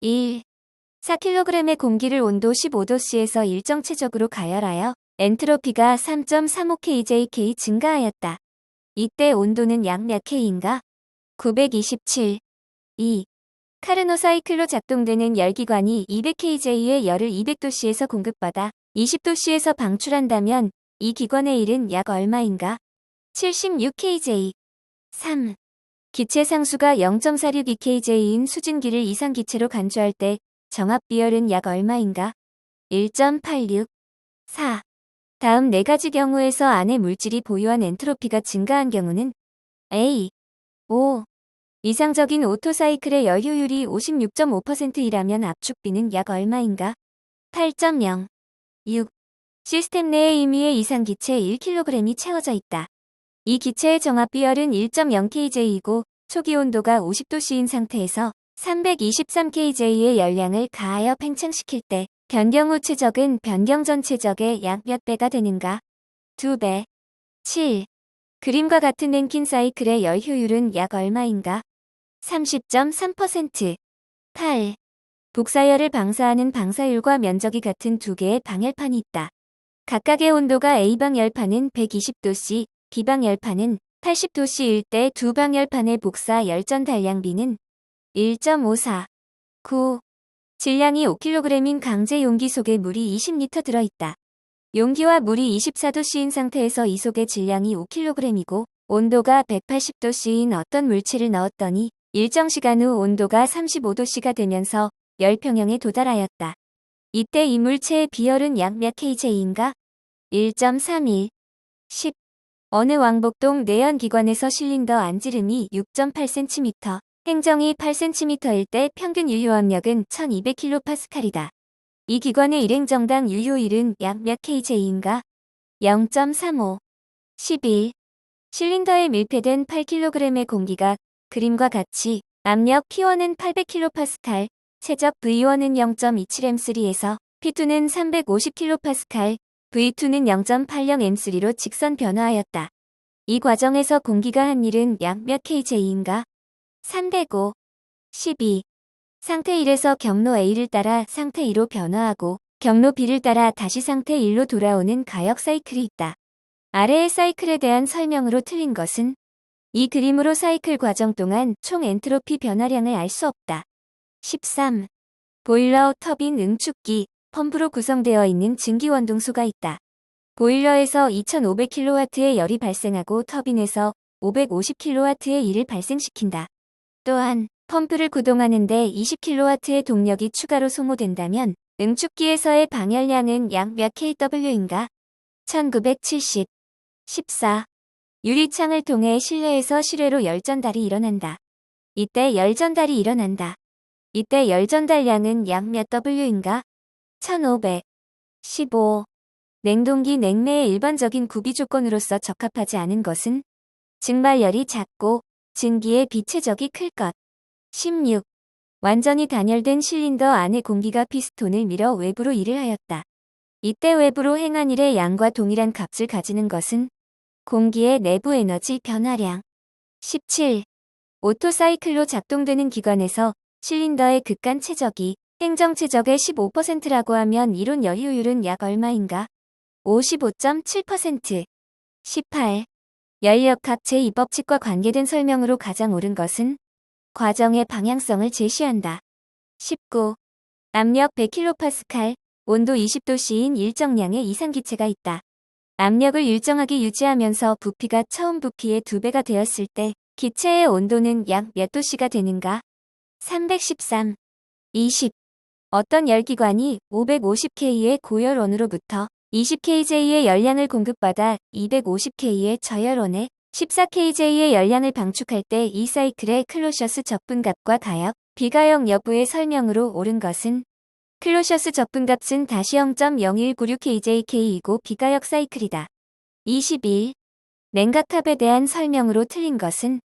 1. 4kg의 공기를 온도 15도씨에서 일정 최적으로 가열하여 엔트로피가 3.35kJK 증가하였다. 이때 온도는 약 몇 K인가? 927. 2. 카르노 사이클로 작동되는 열기관이 200kJ의 열을 200도씨에서 공급받아 20도씨에서 방출한다면 이 기관의 일은 약 얼마인가? 76kJ. 3. 기체 상수가 0.462kJ인 수증기를 이상기체로 간주할 때 정합 비열은 약 얼마인가? 1.86. 4. 다음 네 가지 경우에서 안의 물질이 보유한 엔트로피가 증가한 경우는 A. 5. 이상적인 오토사이클의 열 효율이 56.5%이라면 압축비는 약 얼마인가? 8.0. 6. 시스템 내에 임의의 이상기체 1kg이 채워져 있다. 이 기체의 정합 비열은 1.0kJ이고 초기 온도가 50도씨인 상태에서 323kJ의 열량을 가하여 팽창시킬 때 변경 후 최적은 변경 전 최적의 약 몇 배가 되는가? 2배. 7. 그림과 같은 랭킨 사이클의 열 효율은 약 얼마인가? 30.3%. 8. 복사열을 방사하는 방사율과 면적이 같은 두 개의 방열판이 있다. 각각의 온도가 A방열판은 120도씨, B방열판은 80도씨일 때 두 방열판의 복사 열전 단량비는 1.54. 9. 질량이 5kg인 강제 용기 속에 물이 20L 들어있다. 용기와 물이 24도씨인 상태에서 이 속에 질량이 5kg이고 온도가 180도씨인 어떤 물체를 넣었더니 일정 시간 후 온도가 35도씨가 되면서 열평형에 도달하였다. 이때 이 물체의 비열은 약 몇 kJ인가? 1.31. 10. 어느 왕복동 내연기관에서 실린더 안지름이 6.8cm, 행정이 8cm일 때 평균 유효압력은 1200kPa이다. 이 기관의 일행정당 유효율은 약 몇 kJ인가? 0.35. 11. 실린더에 밀폐된 8kg의 공기가 그림과 같이 압력 P1은 800kPa, 최적 V1은 0.27M3에서 P2는 350kPa, V2는 0.80M3로 직선 변화하였다. 이 과정에서 공기가 한 일은 약 몇 kJ인가? 305. 12. 상태 1에서 경로 A를 따라 상태 2로 변화하고 경로 B를 따라 다시 상태 1로 돌아오는 가역 사이클이 있다. 아래의 사이클에 대한 설명으로 틀린 것은 이 그림으로 사이클 과정 동안 총 엔트로피 변화량을 알 수 없다. 13. 보일러, 터빈, 응축기, 펌프로 구성되어 있는 증기원동소가 있다. 보일러에서 2500kW의 열이 발생하고 터빈에서 550kW의 일을 발생시킨다. 또한 펌프를 구동하는 데 20kW의 동력이 추가로 소모된다면 응축기에서의 방열량은 약 몇 kW인가? 1970. 14. 유리창을 통해 실내에서 실외로 열전달이 일어난다. 이때 열전달이 일어난다. 이때 열전달량은 약 몇 W인가? 1500. 15. 냉동기 냉매의 일반적인 구비 조건으로서 적합하지 않은 것은 증발열이 작고 증기의 비최적이 클 것. 16. 완전히 단열된 실린더 안의 공기가 피스톤을 밀어 외부로 일을 하였다. 이때 외부로 행한 일의 양과 동일한 값을 가지는 것은 공기의 내부 에너지 변화량. 17. 오토사이클로 작동되는 기관에서 실린더의 극간 최적이 행정 최적의 15%라고 하면 이론 열 효율은 약 얼마인가? 55.7%. 18. 열역학 제2법칙과 관계된 설명으로 가장 옳은 것은 과정의 방향성을 제시한다. 19. 압력 100kPa, 온도 20도씨인 일정량의 이상기체가 있다. 압력을 일정하게 유지하면서 부피가 처음 부피의 2배가 되었을 때 기체의 온도는 약 몇 도씨가 되는가? 313. 20. 어떤 열기관이 550K의 고열원으로부터 20kJ의 열량을 공급받아 250K의 저열원에 14kJ의 열량을 방축할 때 이 사이클의 클로셔스 적분값과 가역, 비가역 여부의 설명으로 옳은 것은 클로셔스 적분값은 다시 0.0196kJK이고 비가역 사이클이다. 21. 냉각탑에 대한 설명으로 틀린 것은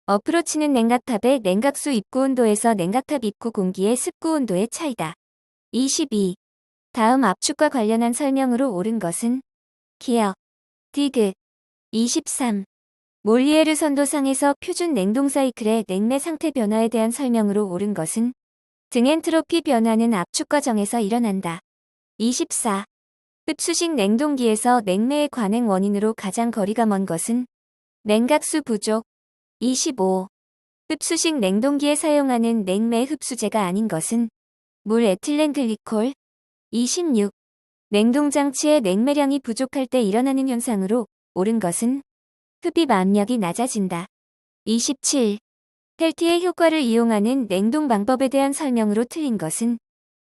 어프로치는 냉각탑의 냉각수 입구 온도에서 냉각탑 입구 공기의 습구 온도의 차이다. 22. 다음 압축과 관련한 설명으로 옳은 것은 기역, 디귿. 23. 몰리에르 선도상에서 표준 냉동 사이클의 냉매 상태 변화에 대한 설명으로 옳은 것은 등엔트로피 변화는 압축 과정에서 일어난다. 24. 흡수식 냉동기에서 냉매의 관행 원인으로 가장 거리가 먼 것은 냉각수 부족. 25. 흡수식 냉동기에 사용하는 냉매 흡수제가 아닌 것은 물 에틸렌 글리콜. 26. 냉동장치의 냉매량이 부족할 때 일어나는 현상으로 옳은 것은 흡입 압력이 낮아진다. 27. 펠티의 효과를 이용하는 냉동 방법에 대한 설명으로 틀린 것은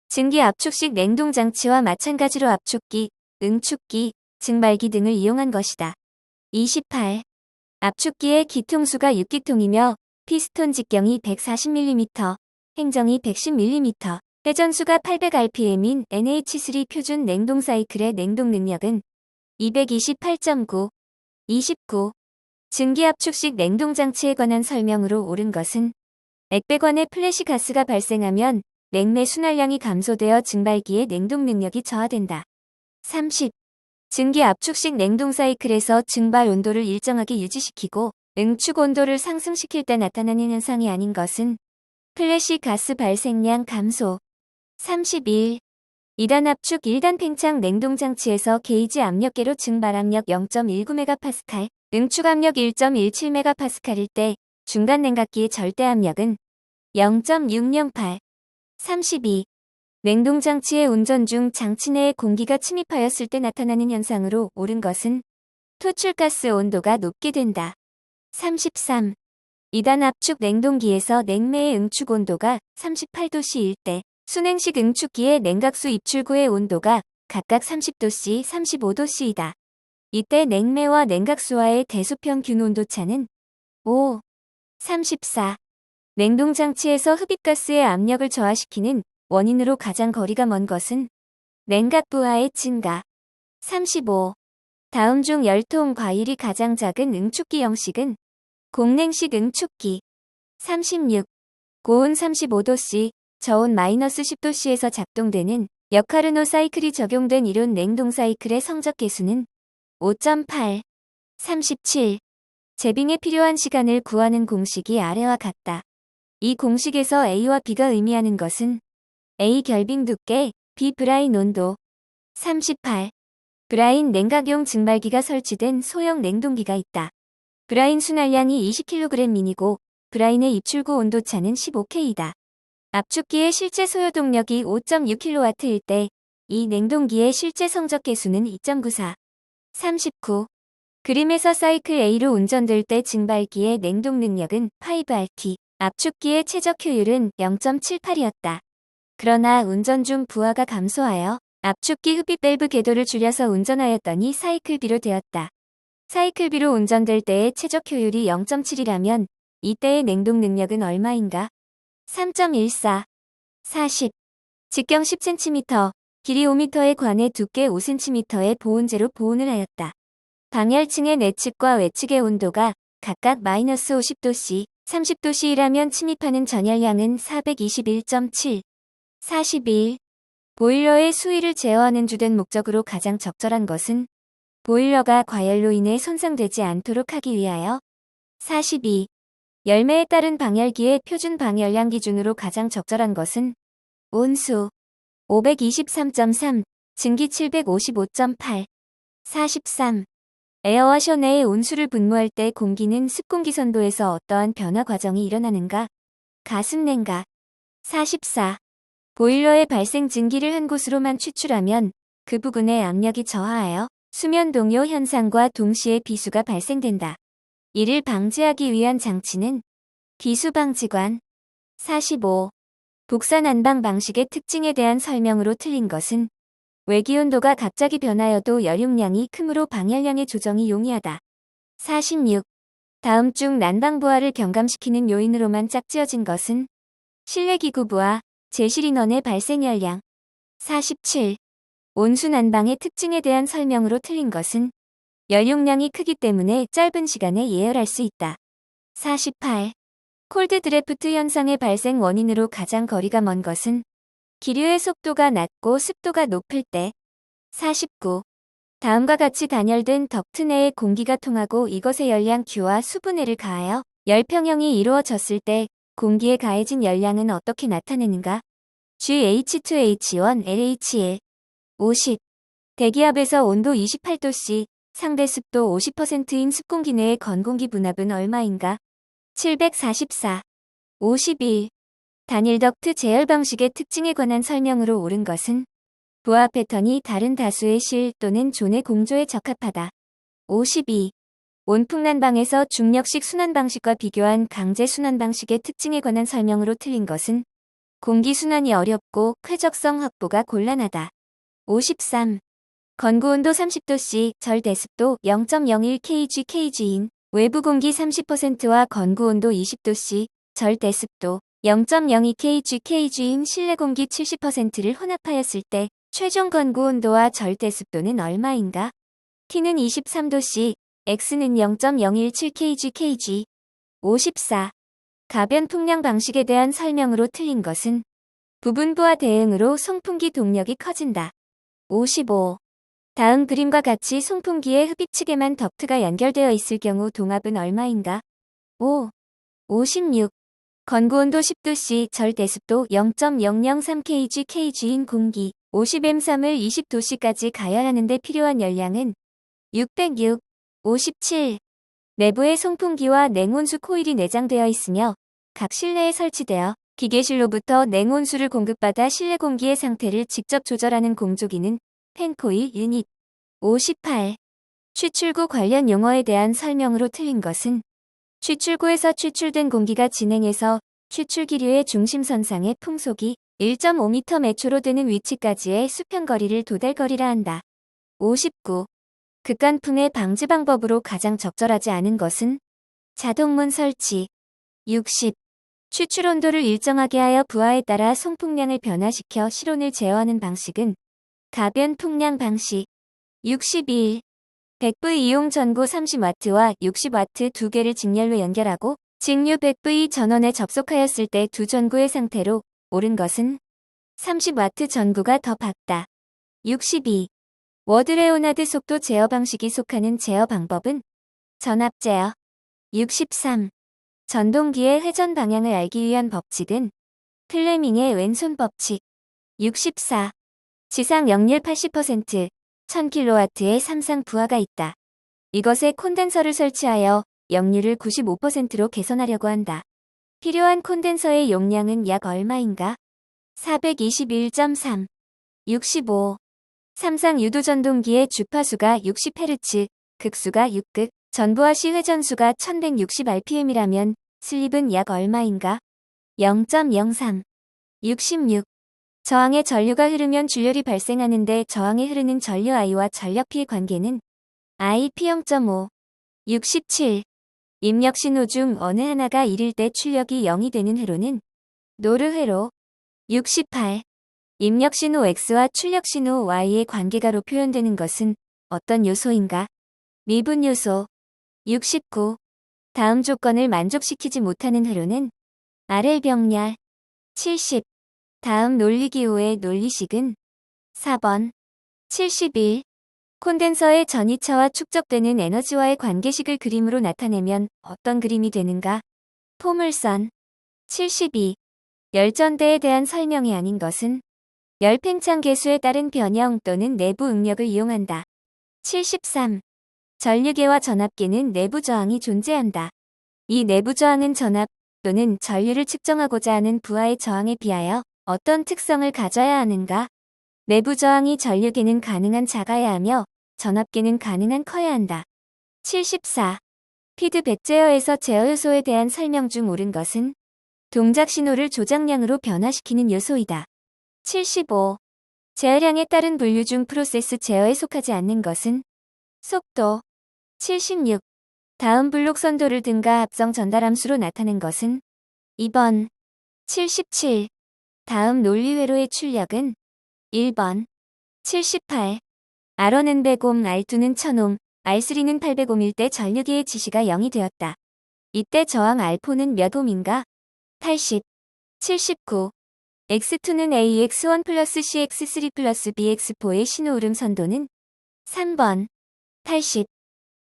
증기 압축식 냉동장치와 마찬가지로 압축기, 응축기, 증발기 등을 이용한 것이다. 28. 압축기의 기통수가 6기통이며 피스톤 직경이 140mm, 행정이 110mm, 회전수가 800rpm인 NH3 표준 냉동 사이클의 냉동 능력은 228.9. 29. 증기압축식 냉동장치에 관한 설명으로 옳은 것은 액배관에 플래시 가스가 발생하면 냉매 순환량이 감소되어 증발기의 냉동 능력이 저하된다. 30. 증기압축식 냉동 사이클에서 증발 온도를 일정하게 유지시키고 응축 온도를 상승시킬 때 나타나는 현상이 아닌 것은 플래시 가스 발생량 감소. 31. 2단 압축 1단 팽창 냉동장치에서 게이지 압력계로 증발압력 0.19MPa, 응축 압력 1.17MPa일 때 중간 냉각기의 절대 압력은 0.608. 32. 냉동장치의 운전 중 장치 내에 공기가 침입하였을 때 나타나는 현상으로 옳은 것은 토출가스 온도가 높게 된다. 33. 2단 압축 냉동기에서 냉매의 응축 온도가 38도씨일 때 순행식 응축기의 냉각수 입출구의 온도가 각각 30도씨, 35도씨이다. 이때 냉매와 냉각수와의 대수평균 온도차는 5. 34. 냉동장치에서 흡입가스의 압력을 저하시키는 원인으로 가장 거리가 먼 것은 냉각부하의 증가. 35. 다음 중 열통 과일이 가장 작은 응축기 형식은 공냉식 응축기. 36. 고온 35도씨, 저온 -10도씨에서 작동되는 여카르노 사이클이 적용된 이론 냉동 사이클의 성적 계수는 5.8. 37. 제빙에 필요한 시간을 구하는 공식이 아래와 같다. 이 공식에서 A와 B가 의미하는 것은 A 결빙 두께, B 브라인 온도. 38. 브라인 냉각용 증발기가 설치된 소형 냉동기가 있다. 브라인 순환량이 20kg이고 브라인의 입출구 온도차는 15K이다. 압축기의 실제 소요 동력이 5.6kW일 때 이 냉동기의 실제 성적 계수는 2.94. 39. 그림에서 사이클 A로 운전될 때 증발기의 냉동 능력은 5RT, 압축기의 최적 효율은 0.78이었다. 그러나 운전 중 부하가 감소하여 압축기 흡입 밸브 궤도를 줄여서 운전하였더니 사이클 B로 되었다. 사이클 B로 운전될 때의 최적 효율이 0.7이라면 이때의 냉동 능력은 얼마인가? 3.14. 40. 직경 10cm, 길이 5m의 관에 두께 5cm의 보온재로 보온을 하였다. 방열층의 내측과 외측의 온도가 각각 -50도씨, 30도씨이라면 침입하는 전열량은 421.7. 41. 보일러의 수위를 제어하는 주된 목적으로 가장 적절한 것은 보일러가 과열로 인해 손상되지 않도록 하기 위하여. 42. 열매에 따른 방열기의 표준 방열량 기준으로 가장 적절한 것은 온수 523.3, 증기 755.8. 43. 에어와셔 내에 온수를 분무할 때 공기는 습공기 선도에서 어떠한 변화 과정이 일어나는가? 가습 냉각. 44. 보일러의 발생 증기를 한 곳으로만 추출하면 그 부근의 압력이 저하하여 수면 동요 현상과 동시에 비수가 발생된다. 이를 방지하기 위한 장치는 비수방지관. 45. 복사 난방 방식의 특징에 대한 설명으로 틀린 것은 외기온도가 갑자기 변하여도 열용량이 크므로 방열량의 조정이 용이하다. 46. 다음 중 난방 부하를 경감시키는 요인으로만 짝지어진 것은 실내기구 부하, 제실인원의 발생 열량. 47. 온수 난방의 특징에 대한 설명으로 틀린 것은 열용량이 크기 때문에 짧은 시간에 예열할 수 있다. 48. 콜드 드래프트 현상의 발생 원인으로 가장 거리가 먼 것은 기류의 속도가 낮고 습도가 높을 때. 49. 다음과 같이 단열된 덕트 내에 공기가 통하고 이것의 열량 Q와 수분해를 가하여 열평형이 이루어졌을 때 공기에 가해진 열량은 어떻게 나타내는가? GH2H1LH1 50. 대기압에서 온도 28도씨, 상대 습도 50%인 습공기 내의 건공기 분압은 얼마인가? 744. 51. 단일 덕트 제열 방식의 특징에 관한 설명으로 옳은 것은 부하 패턴이 다른 다수의 실 또는 존의 공조에 적합하다. 52. 온풍난방에서 중력식 순환 방식과 비교한 강제 순환 방식의 특징에 관한 설명으로 틀린 것은 공기 순환이 어렵고 쾌적성 확보가 곤란하다. 53. 건구온도 30도씨, 절대습도 0.01kg/kg인 외부 공기 30%와 건구온도 20도씨, 절대습도 0.02kg/kg인 실내 공기 70%를 혼합하였을 때 최종 건구온도와 절대습도는 얼마인가? T는 23도씨, X는 0.017kg/kg. 54. 가변 풍량 방식에 대한 설명으로 틀린 것은 부분부하 대응으로 송풍기 동력이 커진다. 55. 다음 그림과 같이 송풍기의 흡입측에만 덕트가 연결되어 있을 경우 동압은 얼마인가? 5. 56. 건구온도 10도씨, 절대습도 0.003kg/kg인 공기 50m3을 20도씨까지 가열하는 데 필요한 열량은 606. 57. 내부에 송풍기와 냉온수 코일이 내장되어 있으며 각 실내에 설치되어 기계실로부터 냉온수를 공급받아 실내 공기의 상태를 직접 조절하는 공조기는 팬코일 유닛. 58. 추출구 관련 용어에 대한 설명으로 틀린 것은 추출구에서 추출된 공기가 진행해서 추출기류의 중심선상의 풍속이 1.5m/초로 되는 위치까지의 수평거리를 도달거리라 한다. 59. 극간풍의 방지 방법으로 가장 적절하지 않은 것은 자동문 설치. 60. 추출 온도를 일정하게 하여 부하에 따라 송풍량을 변화시켜 실온을 제어하는 방식은 가변 풍량 방식. 61. 100V 이용 전구 30W와 60W 두 개를 직렬로 연결하고 직류 100V 전원에 접속하였을 때 두 전구의 상태로 옳은 것은 30W 전구가 더 밝다. 62. 워드-레오나드 속도 제어 방식이 속하는 제어 방법은 전압 제어. 63. 전동기의 회전 방향을 알기 위한 법칙은 플레밍의 왼손 법칙. 64. 지상 역률 80%, 1000kW의 삼상 부하가 있다. 이것에 콘덴서를 설치하여 역률을 95%로 개선하려고 한다. 필요한 콘덴서의 용량은 약 얼마인가? 421.3. 65. 삼상 유도 전동기의 주파수가 60Hz, 극수가 6극, 전부하 시 회전수가 1160rpm이라면 슬립은 약 얼마인가? 0.03. 66. 저항의 전류가 흐르면 출혈이 발생하는데 저항에 흐르는 전류 I와 전력 P의 관계는 IP 0.5. 67. 입력 신호 중 어느 하나가 1일 때 출력이 0이 되는 회로는 노르 회로. 68. 입력 신호 X와 출력 신호 Y의 관계가로 표현되는 것은 어떤 요소인가? 미분 요소. 69. 다음 조건을 만족시키지 못하는 회로는 RL 병렬. 70. 다음 논리기호의 논리식은 4번. 71. 콘덴서의 전이차와 축적되는 에너지와의 관계식을 그림으로 나타내면 어떤 그림이 되는가? 포물선. 72. 열전대에 대한 설명이 아닌 것은 열 팽창 계수에 따른 변형 또는 내부 응력을 이용한다. 73. 전류계와 전압계는 내부 저항이 존재한다. 이 내부 저항은 전압 또는 전류를 측정하고자 하는 부하의 저항에 비하여 어떤 특성을 가져야 하는가? 내부 저항이 전류계는 가능한 작아야 하며 전압계는 가능한 커야 한다. 74. 피드백 제어에서 제어 요소에 대한 설명 중 옳은 것은 동작 신호를 조작량으로 변화시키는 요소이다. 75. 제어량에 따른 분류 중 프로세스 제어에 속하지 않는 것은 속도. 76. 다음 블록 선도를 등가 합성 전달함수로 나타낸 것은 2번. 77. 다음 논리회로의 출력은 1번. 78. R1은 100옴, R2는 1000옴, R3는 800옴일 때 전류계의 지시가 0이 되었다. 이때 저항 R4는 몇 옴인가? 80. 79. X2는 AX1 플러스 CX3 플러스 BX4의 신호울음 선도는 3번. 80.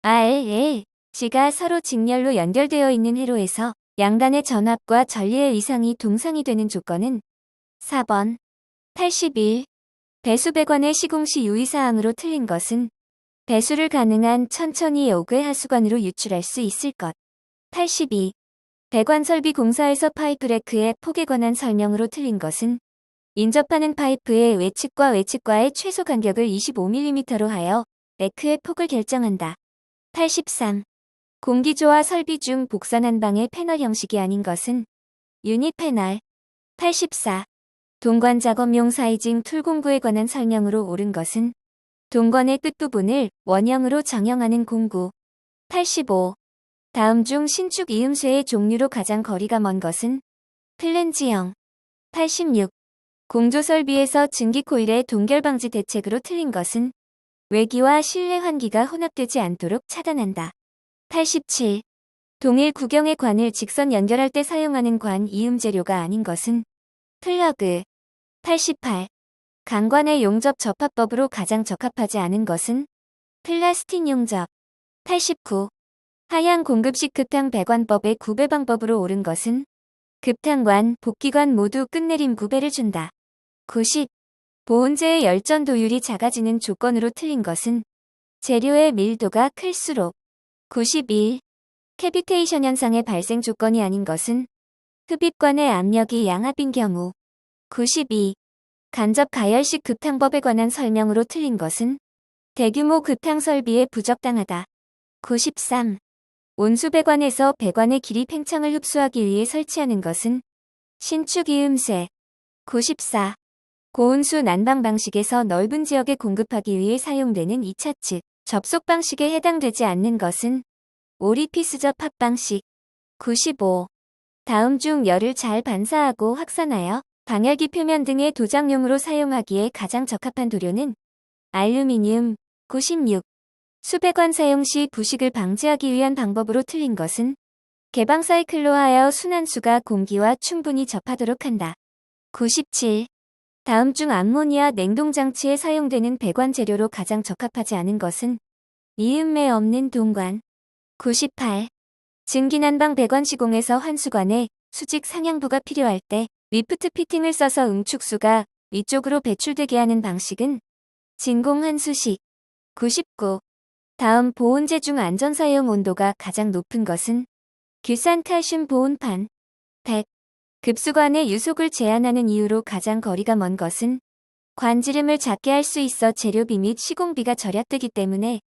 R, L, G가 서로 직렬로 연결되어 있는 회로에서 양단의 전압과 전리의 이상이 동상이 되는 조건은 4번. 81. 배수 배관의 시공시 유의사항으로 틀린 것은 배수를 가능한 천천히 옥외 하수관으로 유출할 수 있을 것. 82. 배관 설비 공사에서 파이프 레크의 폭에 관한 설명으로 틀린 것은 인접하는 파이프의 외측과 외측과의 최소 간격을 25mm로 하여 레크의 폭을 결정한다. 83. 공기조와 설비 중 복선 한 방의 패널 형식이 아닌 것은 유닛 패널. 84. 동관 작업용 사이징 툴 공구에 관한 설명으로 옳은 것은 동관의 끝부분을 원형으로 정형하는 공구. 85. 다음 중 신축 이음쇠의 종류로 가장 거리가 먼 것은 플랜지형. 86. 공조 설비에서 증기 코일의 동결 방지 대책으로 틀린 것은 외기와 실내 환기가 혼합되지 않도록 차단한다. 87. 동일 구경의 관을 직선 연결할 때 사용하는 관 이음 재료가 아닌 것은 플러그. 88. 강관의 용접 접합법으로 가장 적합하지 않은 것은 플라스틱 용접. 89. 하향 공급식 급탕 배관법의 구배 방법으로 옳은 것은 급탕관, 복기관 모두 끝내림 구배를 준다. 90. 보온재의 열전 도율이 작아지는 조건으로 틀린 것은 재료의 밀도가 클수록. 91. 캐비테이션 현상의 발생 조건이 아닌 것은 흡입관의 압력이 양압인 경우. 92. 간접 가열식 급탕법에 관한 설명으로 틀린 것은 대규모 급탕 설비에 부적당하다. 93. 온수 배관에서 배관의 길이 팽창을 흡수하기 위해 설치하는 것은 신축 이음쇠. 94. 고온수 난방 방식에서 넓은 지역에 공급하기 위해 사용되는 2차 측 접속 방식에 해당되지 않는 것은 오리피스접 합 방식. 95. 다음 중 열을 잘 반사하고 확산하여 방열기 표면 등의 도장용으로 사용하기에 가장 적합한 도료는 알루미늄. 96. 수배관 사용 시 부식을 방지하기 위한 방법으로 틀린 것은 개방 사이클로 하여 순환수가 공기와 충분히 접하도록 한다. 97. 다음 중 암모니아 냉동장치에 사용되는 배관 재료로 가장 적합하지 않은 것은 이음매 없는 동관. 98. 증기난방 배관 시공에서 환수관에 수직 상향부가 필요할 때 리프트 피팅을 써서 응축수가 위쪽으로 배출되게 하는 방식은 진공 환수식. 99. 다음 보온재 중 안전사용 온도가 가장 높은 것은 규산 칼슘 보온판. 100. 급수관의 유속을 제한하는 이유로 가장 거리가 먼 것은 관지름을 작게 할 수 있어 재료비 및 시공비가 절약되기 때문에